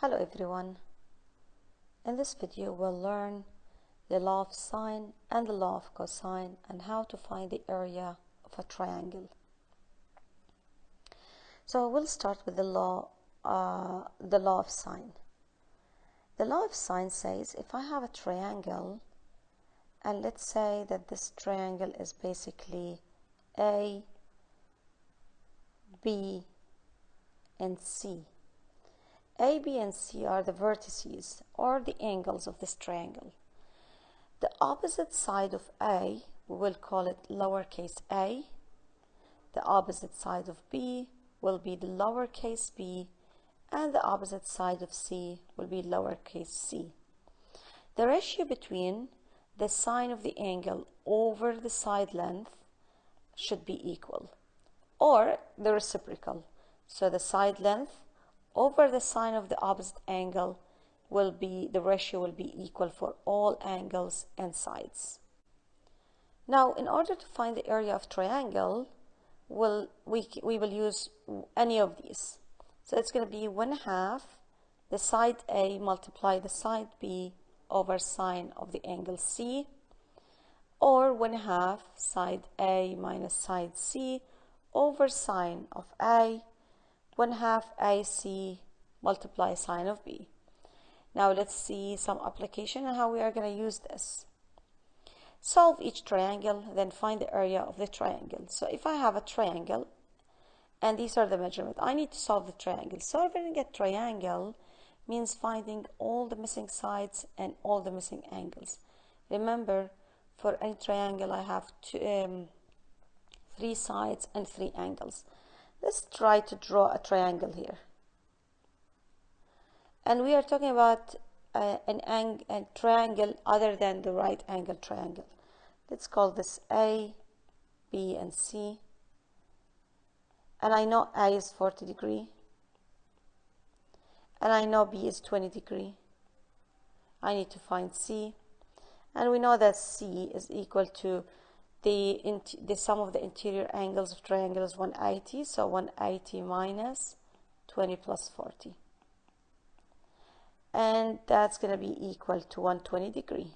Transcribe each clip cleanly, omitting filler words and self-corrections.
Hello everyone. In this video we'll learn the law of sine and the law of cosine and how to find the area of a triangle. So we'll start with the law of sine. The law of sine says if I have a triangle, and let's say that this triangle is basically A, B, and C. A, B, and C are the vertices or the angles of this triangle. The opposite side of A, we will call it lowercase a. The opposite side of B will be the lowercase b, and the opposite side of C will be lowercase c. The ratio between the sine of the angle over the side length should be equal, or the reciprocal. So the side length over the sine of the opposite angle will be, the ratio will be equal for all angles and sides. Now, in order to find the area of triangle, we will use any of these. So it's going to be 1/2 the side A multiply the side B over sine of the angle C, or 1/2 side A minus side C over sine of A, 1/2 AC multiply sine of B. Now let's see some application and how we are going to use this. Solve each triangle, then find the area of the triangle. So if I have a triangle and these are the measurements, I need to solve the triangle. Solving a triangle means finding all the missing sides and all the missing angles. Remember, for any triangle I have 3 sides and 3 angles. Let's try to draw a triangle here. And we are talking about a triangle other than the right angle triangle. Let's call this A, B, and C. And I know A is 40 degrees. And I know B is 20 degrees. I need to find C. And we know that C is equal to the sum of the interior angles of triangle is 180. So 180 minus 20 plus 40. And that's going to be equal to 120 degrees.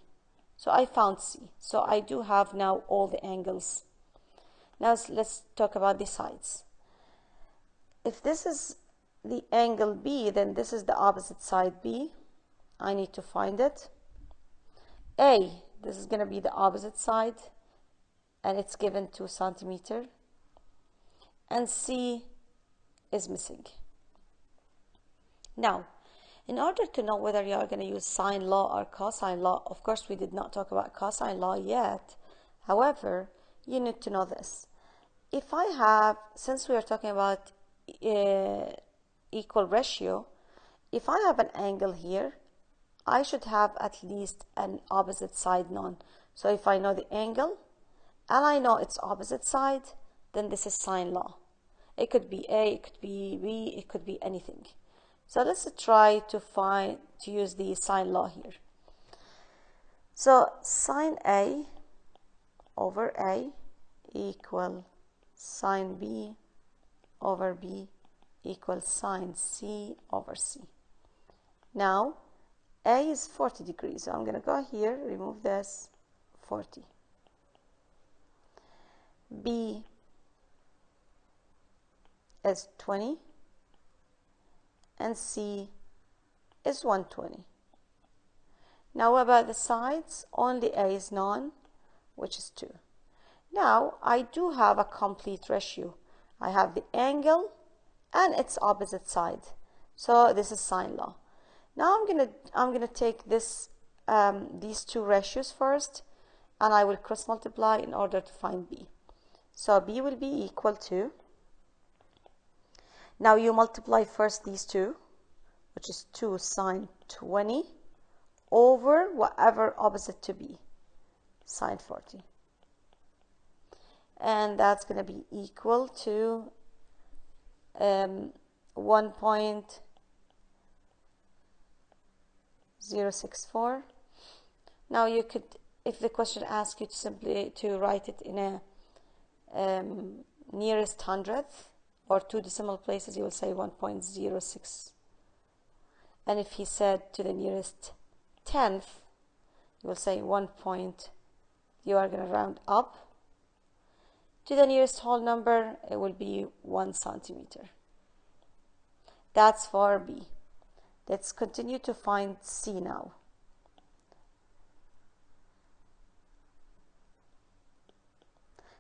So I found C. So I do have now all the angles. Now let's talk about the sides. If this is the angle B, then this is the opposite side B. I need to find it. A, this is going to be the opposite side, and it's given 2 centimeters. And C is missing. Now, in order to know whether you are going to use sine law or cosine law, of course we did not talk about cosine law yet. However, you need to know this. If I have, since we are talking about equal ratio, if I have an angle here, I should have at least an opposite side known. So if I know the angle and I know its opposite side, then this is sine law. It could be A, it could be B, it could be anything. So let's try to use the sine law here. So sine A over A equal sine B over B equals sine C over C. Now A is 40 degrees, so I'm going to go here, remove this, 40. B is 20. And C is 120. Now about the sides, only A is known, which is 2. Now I do have a complete ratio. I have the angle and its opposite side. So this is sine law. Now I'm gonna take this these 2 ratios first, and I will cross multiply in order to find B. So B will be equal to, now you multiply first these 2, which is 2 sine 20 over whatever opposite to B, sine 40. And that's going to be equal to 1.064. Now you could, if the question asks you to simply to write it in a nearest hundredth or 2 decimal places, you will say 1.06 And if he said to the nearest tenth, you will say 1 point, you are going to round up. To the nearest whole number, it will be 1 centimeter. That's for B. Let's continue to find C now.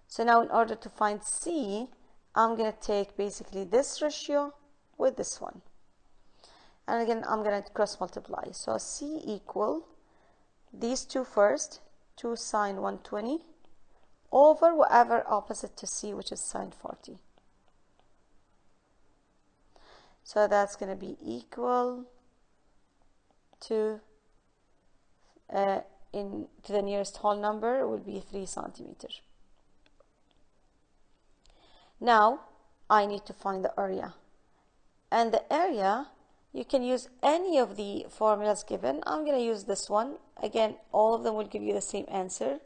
So now in order to find C, I'm going to take basically this ratio with this one. And again, I'm going to cross multiply. So C equal these two first, 2 sine 120, over whatever opposite to C, which is sine 40. So that's going to be equal to, to the nearest whole number, it will be 3 centimeters. Now, I need to find the area. And the area, you can use any of the formulas given. I'm going to use this one. Again, all of them will give you the same answer.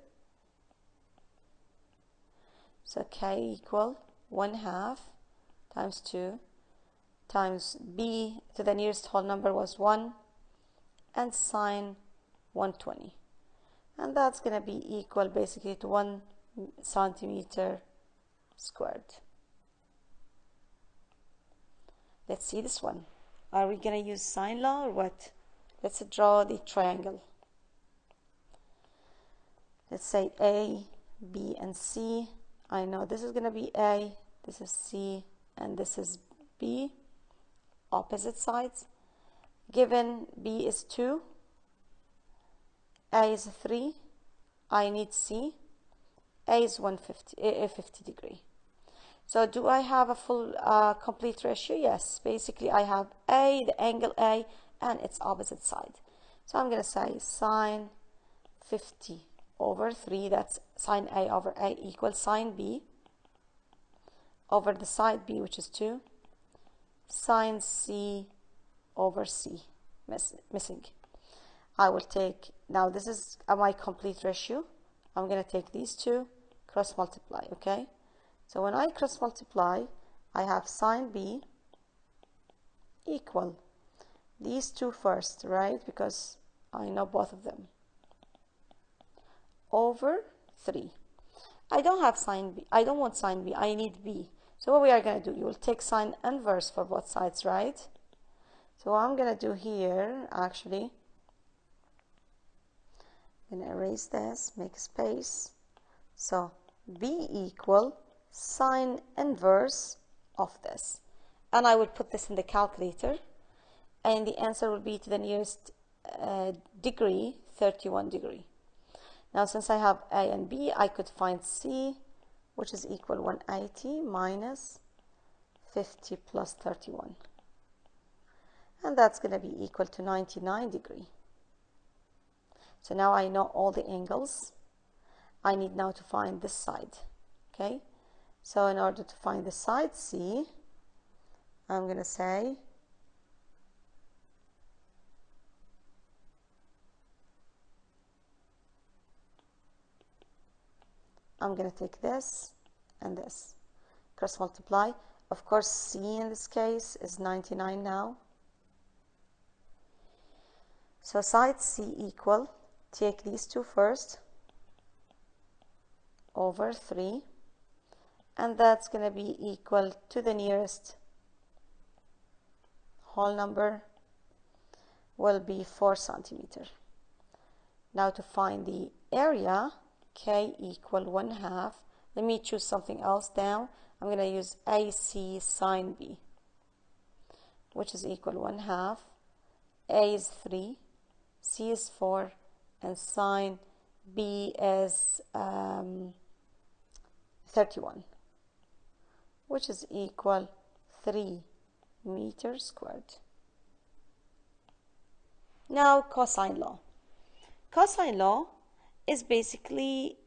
So K equal 1/2 times 2 times B to the nearest whole number was 1 and sine 120. And that's going to be equal basically to 1 centimeter squared. Let's see this one. Are we going to use sine law or what? Let's draw the triangle. Let's say A, B, and C. I know this is going to be A, this is C, and this is B. Opposite sides. Given B is 2, A is 3, I need C. A is 50 degree. So do I have a full complete ratio? Yes. Basically, I have A, the angle A, and its opposite side. So I'm going to say sine 50 over 3, that's sine A over A equals sine B over the side B, which is 2, sine C over C, missing. I will take, now this is my complete ratio. I'm going to take these two, cross multiply, okay? So when I cross multiply, I have sine B equal these two first, right? Because I know both of them. Over 3. I don't have sine B. I don't want sine B. I need B. So what we are going to do, you will take sine inverse for both sides, right? So what I'm going to do here, actually, I'm going to erase this, make a space. So B equal sine inverse of this. And I will put this in the calculator. And the answer will be to the nearest degree, 31 degree. Now since I have A and B, I could find C, which is equal 180 minus 50 plus 31. And that's going to be equal to 99 degree. So now I know all the angles. I need now to find this side. Okay? So in order to find the side C, I'm going to say I'm going to take this and this. Cross multiply. Of course, C in this case is 99 now. So side C equal, take these two first, over 3. And that's going to be equal to the nearest whole number will be 4 centimeters. Now to find the area, K equal 1/2. Let me choose something else now. I'm going to use AC sine B, which is equal 1/2. A is 3, C is 4, and sine B is 31, which is equal 3 meters squared. Now cosine law. Cosine law is basically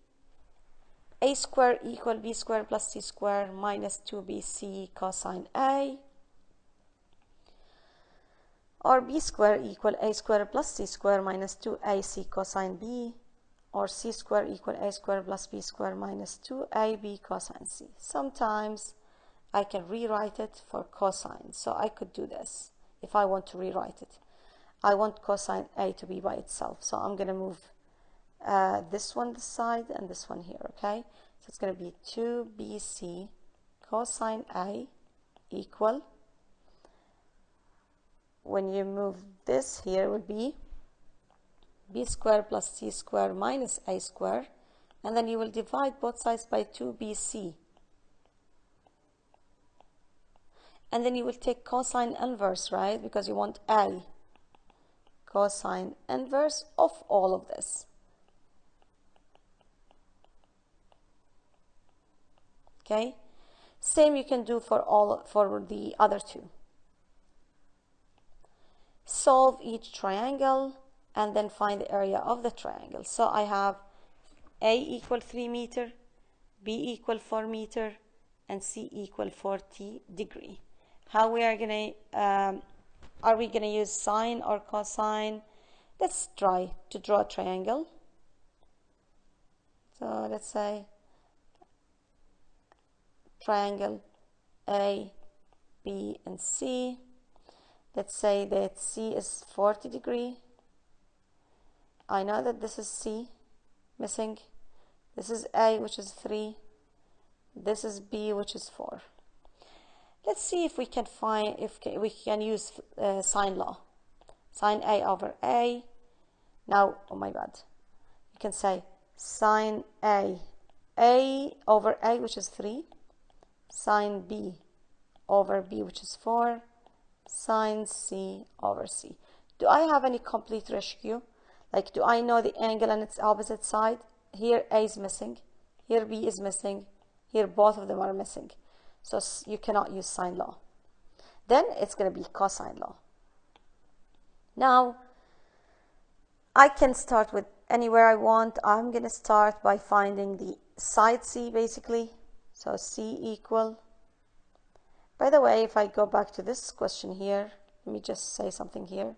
a square equal b square plus c square minus 2bc cosine a, or b square equal a square plus c square minus 2ac cosine b, or c square equal a square plus b square minus 2ab cosine c. Sometimes I can rewrite it for cosine, so I could do this if I want to rewrite it. I want cosine A to be by itself. So I'm going to move this one this side and this one here, okay? So it's going to be 2bc cosine A equal, when you move this here, will be b squared plus c squared minus a squared, and then you will divide both sides by 2bc. And then you will take cosine inverse, right? Because you want a. Cosine inverse of all of this. Okay? Same you can do for the other two. Solve each triangle and then find the area of the triangle. So I have A equal 3 meter, B equal 4 meter, and C equal 40 degree. How we are going to, are we going to use sine or cosine? Let's try to draw a triangle. So let's say triangle A, B, and C. Let's say that C is 40 degree. I know that this is C missing. This is A, which is 3. This is B, which is 4. Let's see if we can find, if we can use sine law. Sine A over A. Now, oh my God, you can say sine A over A, which is 3. Sine B over B, which is 4. Sine C over C. Do I have any complete ratio? Like, do I know the angle on its opposite side? Here A is missing. Here B is missing. Here both of them are missing. So you cannot use sine law. Then it's going to be cosine law. Now, I can start with anywhere I want. I'm going to start by finding the side C, basically. So C equal. By the way, if I go back to this question here, let me just say something here.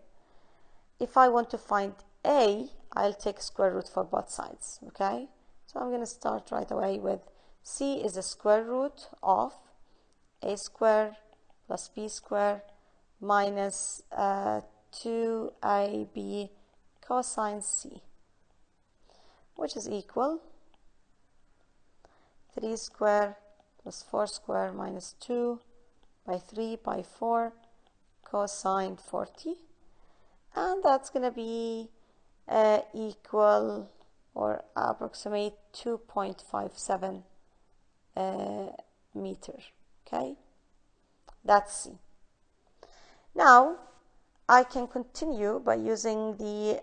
If I want to find A, I'll take square root for both sides, okay? So I'm going to start right away with C is the square root of A squared plus B squared minus 2AB cosine C, which is equal 3 squared plus 4 squared minus 2 by 3 by 4 cosine 40, and that's going to be equal or approximate 2.57 meter. Okay, that's C. Now I can continue by using the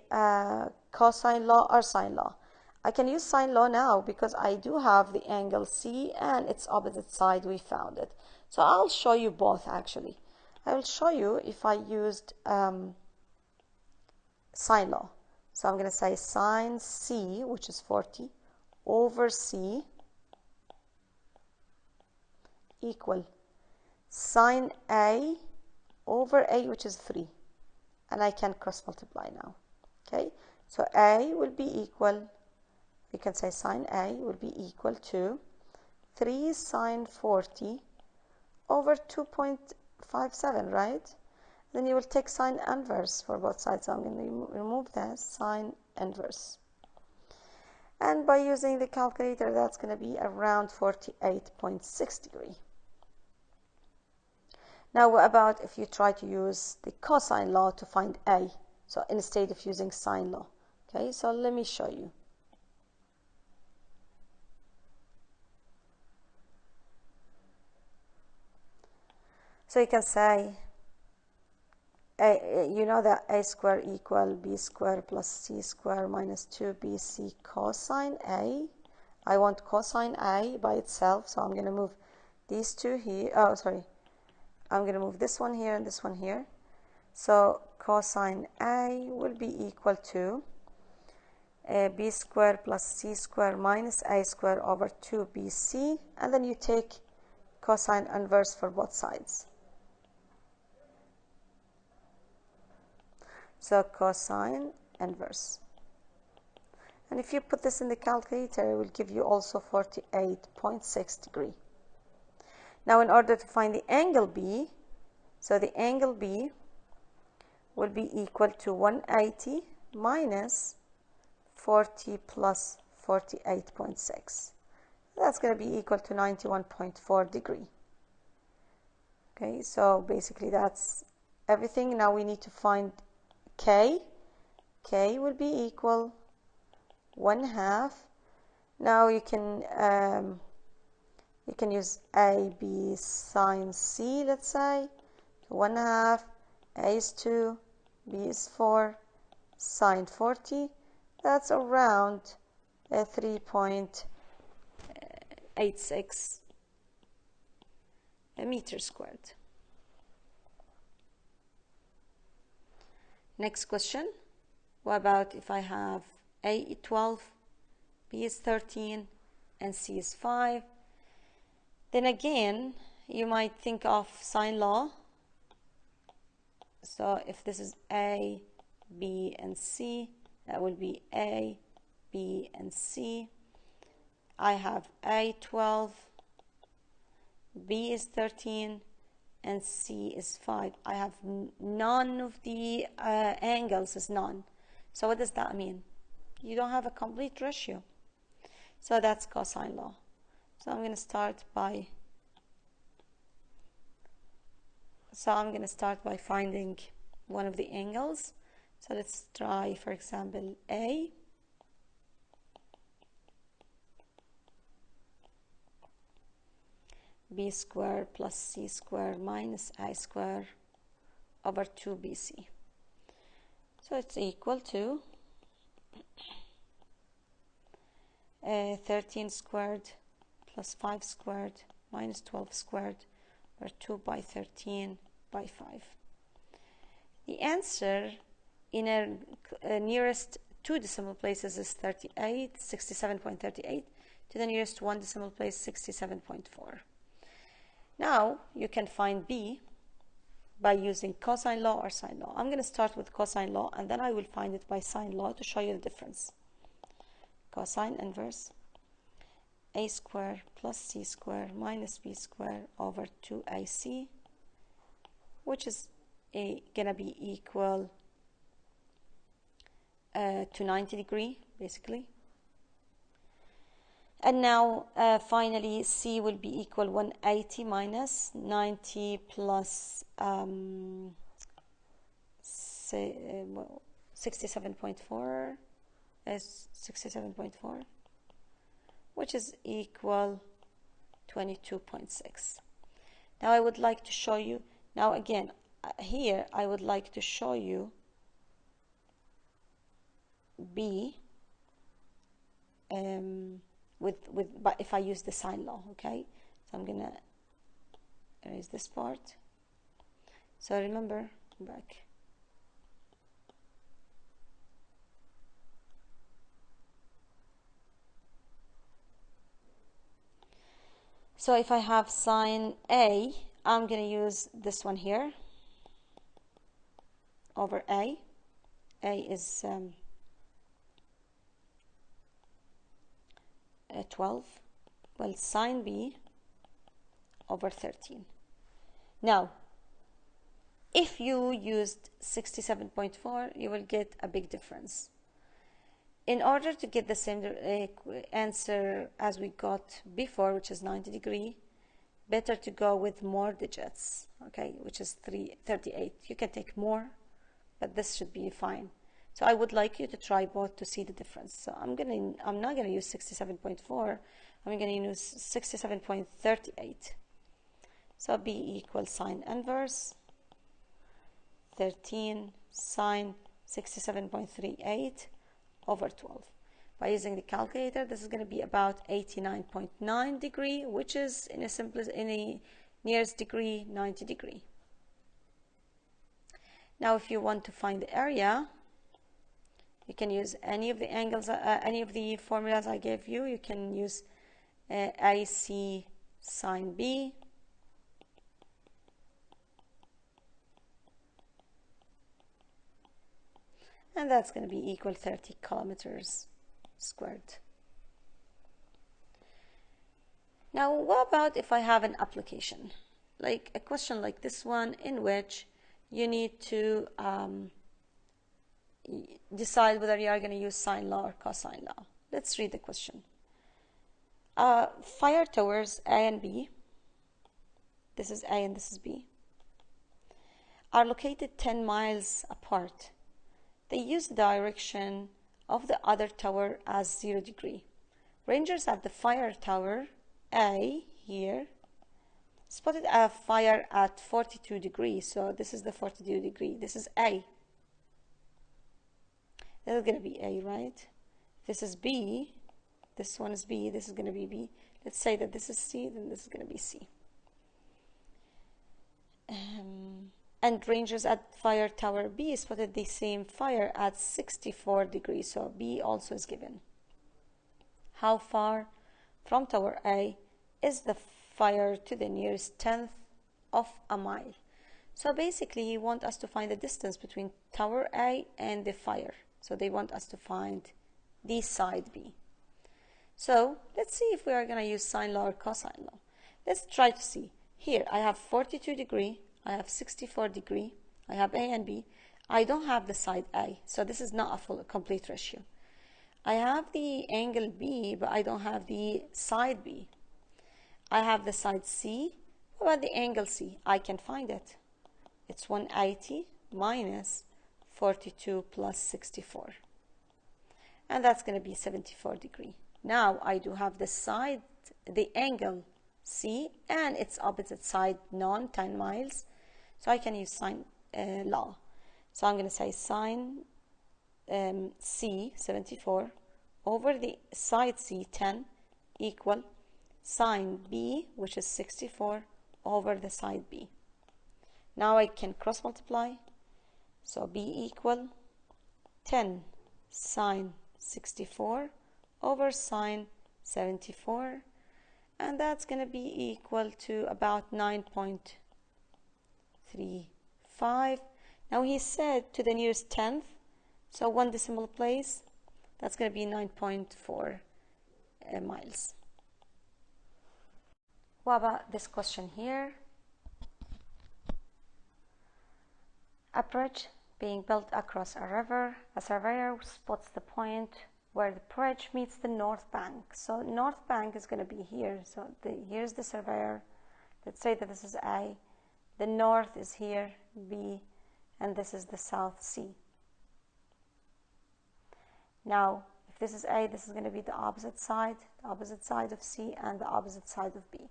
cosine law or sine law. I can use sine law now because I do have the angle C and its opposite side. We found it. So I'll show you both actually. I will show you if I used sine law. So I'm going to say sine C, which is 40, over C equal sine A over A, which is 3. And I can cross multiply now. Okay, so A will be equal, you can say sine A will be equal to 3 sine 40 over 2.57, right? Then you will take sine inverse for both sides. So I'm going to remove that sine inverse. And by using the calculator, that's going to be around 48.6 degree. Now, what about if you try to use the cosine law to find A? So instead of using sine law. Okay, so let me show you. So you can say, you know that A squared equal B squared plus C squared minus 2BC cosine A. I want cosine A by itself, so I'm going to move these two here. Oh, sorry. I'm going to move this one here and this one here. So cosine A will be equal to B squared plus C squared minus A squared over 2BC. And then you take cosine inverse for both sides. So cosine inverse. And if you put this in the calculator, it will give you also 48.6 degree. Now in order to find the angle B, so the angle B will be equal to 180 minus 40 plus 48.6. That's going to be equal to 91.4 degree. Okay, so basically that's everything. Now we need to find K. K will be equal 1/2. Now you can use A, B, sine C, let's say. 1/2, A is 2, B is 4, sine 40. That's around 3.86 meters squared. Next question. What about if I have A is 12, B is 13, and C is 5? Then again, you might think of sine law. So if this is A, B, and C, that will be A, B, and C. I have A 12, B is 13, and C is 5. I have none of the angles is none. So what does that mean? You don't have a complete ratio. So that's cosine law. So I'm going to start by finding one of the angles. So let's try, for example, A. B squared plus C squared minus A squared over 2BC. So it's equal to 13 squared plus 5 squared minus 12 squared over 2 by 13 by 5. The answer in a nearest two decimal places is 67.38. To the nearest one decimal place, 67.4. Now you can find B by using cosine law or sine law. I'm going to start with cosine law, and then I will find it by sine law to show you the difference. Cosine inverse A squared plus C squared minus B squared over 2AC, which is going to be equal to 90 degree, basically. And now finally C will be equal 180 minus 90 plus 67.4 is 67.4, which is equal 22.6. Now I would like to show you, now again here I would like to show you B but if I use the sine law, okay? So I'm gonna erase this part. So remember, back. So if I have sine A, I'm gonna use this one here over A. A is 12. Well, sine B over 13. Now, if you used 67.4, you will get a big difference. In order to get the same answer as we got before, which is 90 degree, better to go with more digits, okay, which is 38. You can take more, but this should be fine. So I would like you to try both to see the difference. So I'm not gonna use 67.4. I'm gonna use 67.38. So B equals sine inverse 13 sine 67.38 over 12. By using the calculator, this is going to be about 89.9 degree, which is in a nearest degree 90 degree. Now, if you want to find the area, you can use any of the angles, any of the formulas I gave you. You can use AC sine B. And that's going to be equal 30 kilometers squared. Now, what about if I have an application? Like a question like this one, in which you need to decide whether you are going to use sine law or cosine law. Let's read the question. Fire towers A and B, this is A and this is B, are located 10 miles apart. They use the direction of the other tower as 0 degree. Rangers at the fire tower A here spotted a fire at 42 degrees. So this is the 42 degree. This is A. This is going to be A, right? This is B. This one is B. This is going to be B. Let's say that this is C, then this is going to be C. And rangers at fire tower B spotted the same fire at 64 degrees. So B also is given. How far from tower A is the fire to the nearest 10th of a mile? So basically, he wants us to find the distance between tower A and the fire. So they want us to find the side B. So let's see if we are going to use sine law or cosine law. Let's try to see. Here I have 42 degree, I have 64 degree, I have A and B. I don't have the side A, so this is not a complete ratio. I have the angle B, but I don't have the side B. I have the side C. What about the angle C? I can find it. It's 180 minus 42 plus 64. And that's going to be 74 degree. Now I do have the side, the angle C, and its opposite side known, 10 miles. So I can use sine law. So I'm going to say sine C, 74, over the side C, 10, equal sine B, which is 64, over the side B. Now I can cross multiply. So B equal 10 sine 64 over sine 74. And that's going to be equal to about 9.35. Now he said to the nearest 10th, so one decimal place, that's going to be 9.4 miles. What about this question here? A bridge being built across a river. A surveyor spots the point where the bridge meets the north bank. So north bank is going to be here. So here's the surveyor. Let's say that this is A. The north is here, B, and this is the south, C. Now, if this is A, this is going to be the opposite side of C, and the opposite side of B.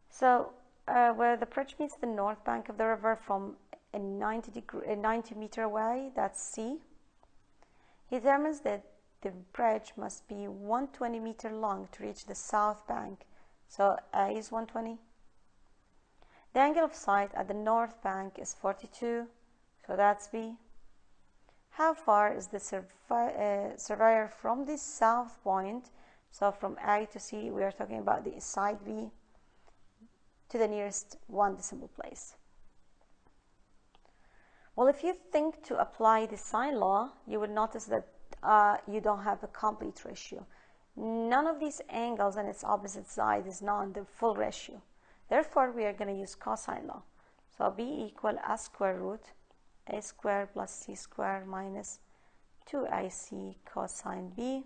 So where the bridge meets the north bank of the river from a 90 meter away, that's C. He determines that the bridge must be 120 meter long to reach the south bank. So A is 120. The angle of sight at the north bank is 42, so that's B. How far is the surveyor from the south point? So from A to C, we are talking about the side B, to the nearest one decimal place. Well, if you think to apply the sine law, you will notice that you don't have a complete ratio. None of these angles and its opposite side is not the full ratio. Therefore, we are going to use cosine law. So B equal a square root a square plus c square minus 2ac cosine B.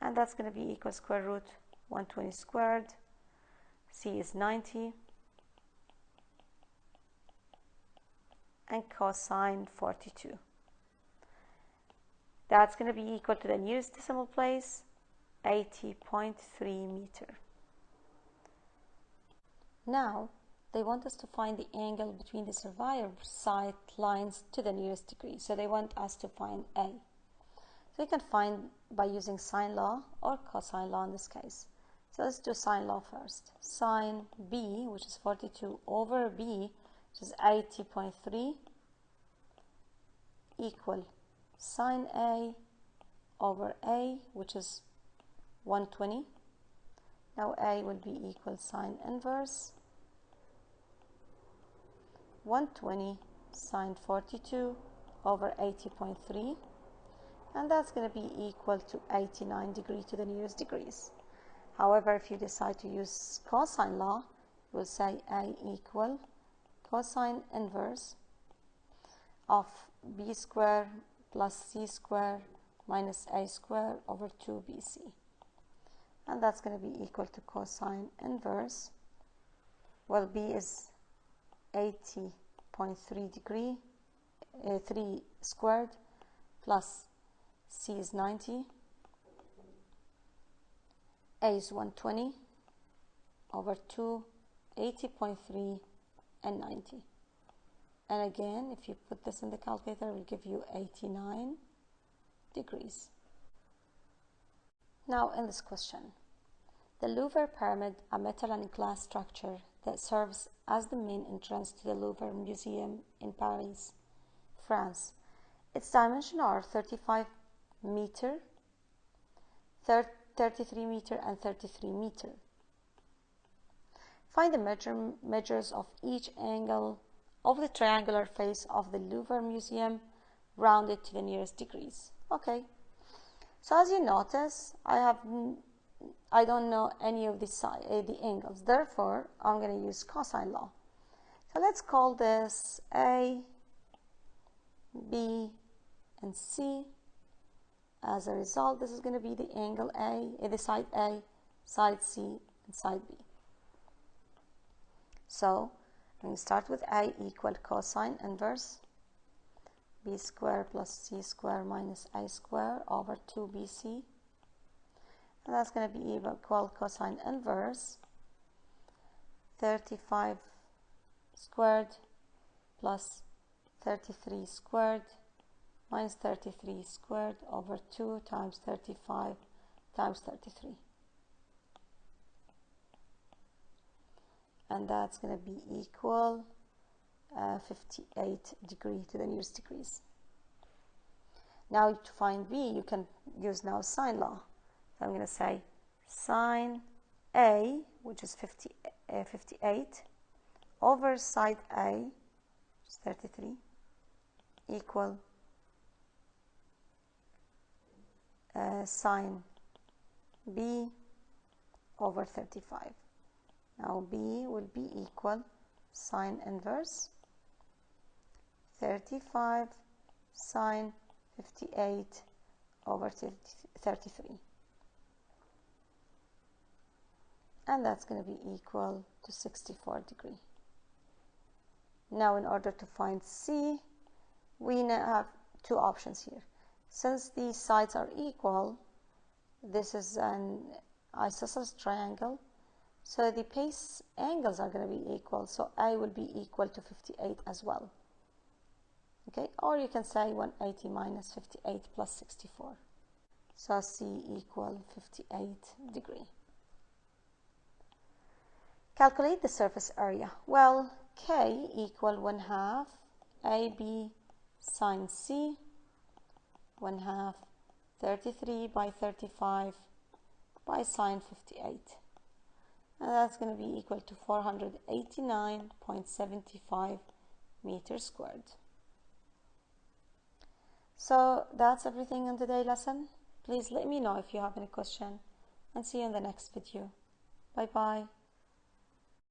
And that's going to be equal square root 120 squared. C is 90. And cosine 42. That's going to be equal to the nearest decimal place, 80.3 meter. Now, they want us to find the angle between the surveyor sight lines to the nearest degree. So they want us to find A. So you can find by using sine law or cosine law in this case. So let's do sine law first. Sine B, which is 42, over B, which is 80.3, equal sine A over A, which is 120. Now A will be equal sine inverse 120 sine 42 over 80.3, and that's going to be equal to 89 degrees to the nearest degrees. However, if you decide to use cosine law, we'll say A equal cosine inverse of b square plus c square minus a square over 2bc. And that's going to be equal to cosine inverse. Well, b is 80.3 degree, 3 squared, plus c is 90, a is 120 over 2, 80.3 and 90. And again, if you put this in the calculator, it will give you 89 degrees. Now in this question, the Louver pyramid, a metal and glass structure that serves as the main entrance to the Louver Museum in Paris, France. Its dimensions are 35 meter, 33 meter and 33 meter. Find the measures of each angle of the triangular face of the Louver Museum rounded to the nearest degrees. Okay, so as you notice, I don't know any of the angles, therefore I'm going to use cosine law. So let's call this A, B, and C. As a result, this is going to be the angle the side A, side C, and side B. So I'm going to start with A equal cosine inverse b square plus c square minus a square over 2bc. And that's going to be equal cosine inverse 35 squared plus 33 squared minus 33 squared over 2 times 35 times 33. And that's going to be equal 58 degree to the nearest degrees. Now to find b, you can use now sine law. So I'm going to say sine A, which is 58, over side A, which is 33, equal sine B over 35. Now B will be equal sine inverse 35 sine 58 over 33. And that's going to be equal to 64 degree. Now in order to find C, we now have two options here. Since these sides are equal, this is an isosceles triangle, so the base angles are going to be equal, so A will be equal to 58 as well. Okay, or you can say 180 minus 58 plus 64. So C equal 58 degree. Calculate the surface area. Well, K equal 1/2 AB sine C, 1/2 33 by 35 by sine 58. And that's going to be equal to 489.75 meters squared. So that's everything in today's lesson. Please let me know if you have any question, and see you in the next video. Bye bye.